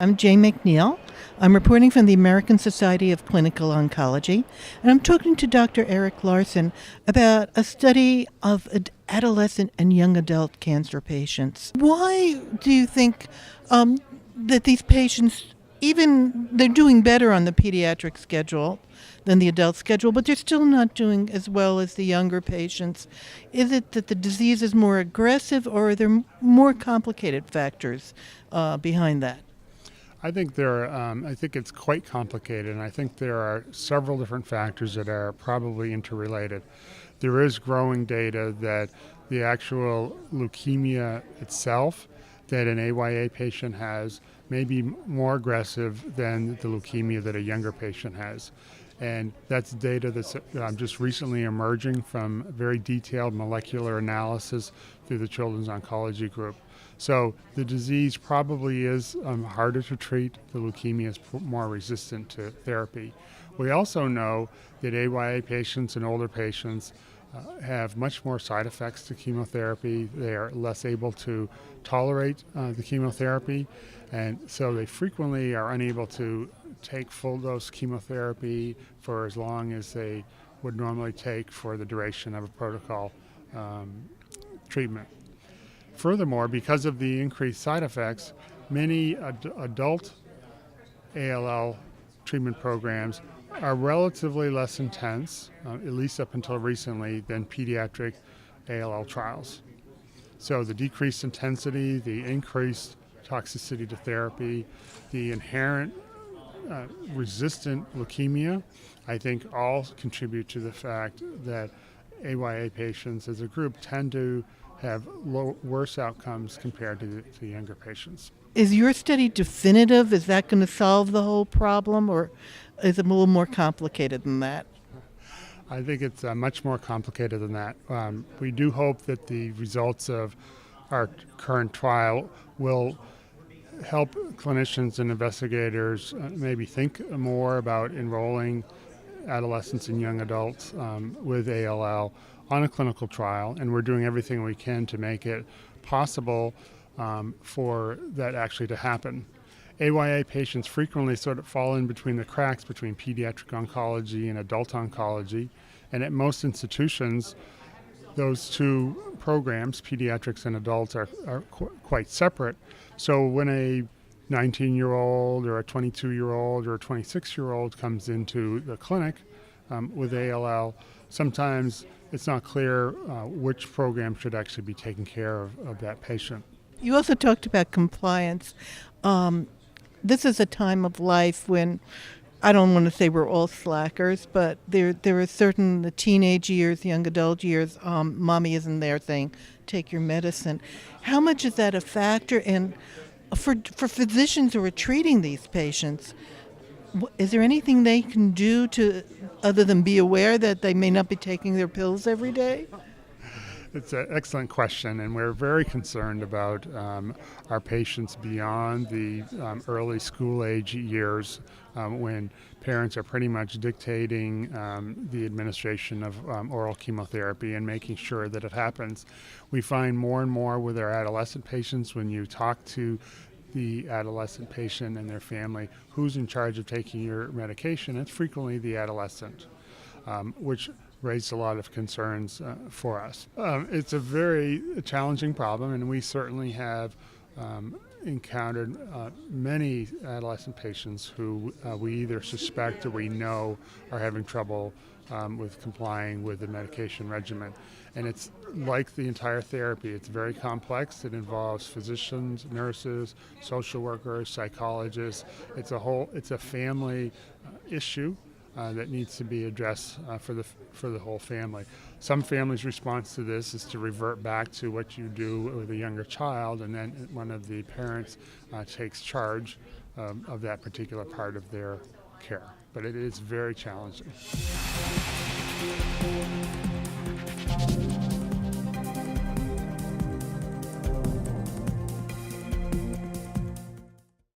I'm Jay McNeil. I'm reporting from the American Society of Clinical Oncology, and I'm talking to Dr. Eric Larson about a study of adolescent and young adult cancer patients. Why do you think that these patients, even they're doing better on the pediatric schedule than the adult schedule, but they're still not doing as well as the younger patients? Is it that the disease is more aggressive, or are there more complicated factors behind that? I think I think it's quite complicated, and I think there are several different factors that are probably interrelated. There is growing data that the actual leukemia itself that an AYA patient has may be more aggressive than the leukemia that a younger patient has. And that's data that's just recently emerging from very detailed molecular analysis through the Children's Oncology Group. So the disease probably is harder to treat. The leukemia is more resistant to therapy. We also know that AYA patients and older patients have much more side effects to chemotherapy. They are less able to tolerate the chemotherapy, and so they frequently are unable to take full dose chemotherapy for as long as they would normally take for the duration of a protocol treatment. Furthermore, because of the increased side effects, many adult ALL treatment programs are relatively less intense, at least up until recently, than pediatric ALL trials. So the decreased intensity, the increased toxicity to therapy, the inherent resistant leukemia, I think all contribute to the fact that AYA patients as a group tend to have worse outcomes compared to younger patients. Is your study definitive? Is that going to solve the whole problem, or is it a little more complicated than that? I think it's much more complicated than that. We do hope that the results of our current trial will help clinicians and investigators maybe think more about enrolling adolescents and young adults with ALL on a clinical trial, and we're doing everything we can to make it possible for that actually to happen. AYA patients frequently sort of fall in between the cracks between pediatric oncology and adult oncology, and at most institutions, those two programs, pediatrics and adults, are quite separate. So when a 19-year-old or a 22-year-old or a 26-year-old comes into the clinic with ALL, sometimes it's not clear which program should actually be taking care of that patient. You also talked about compliance. This is a time of life when, I don't want to say we're all slackers, but there are certain the teenage years, young adult years, mommy isn't there saying, take your medicine. How much is that a factor? And for physicians who are treating these patients, is there anything they can do to, other than be aware that they may not be taking their pills every day? It's an excellent question, and we're very concerned about our patients beyond the early school age years when parents are pretty much dictating the administration of oral chemotherapy and making sure that it happens. We find more and more with our adolescent patients, when you talk to the adolescent patient and their family, who's in charge of taking your medication, it's frequently the adolescent, which raised a lot of concerns for us. It's a very challenging problem, and we certainly have encountered many adolescent patients who we either suspect or we know are having trouble with complying with the medication regimen. And it's like the entire therapy. It's very complex. It involves physicians, nurses, social workers, psychologists. It's a family issue that needs to be addressed for the whole family. Some families' response to this is to revert back to what you do with a younger child, and then one of the parents takes charge of that particular part of their care. But it is very challenging.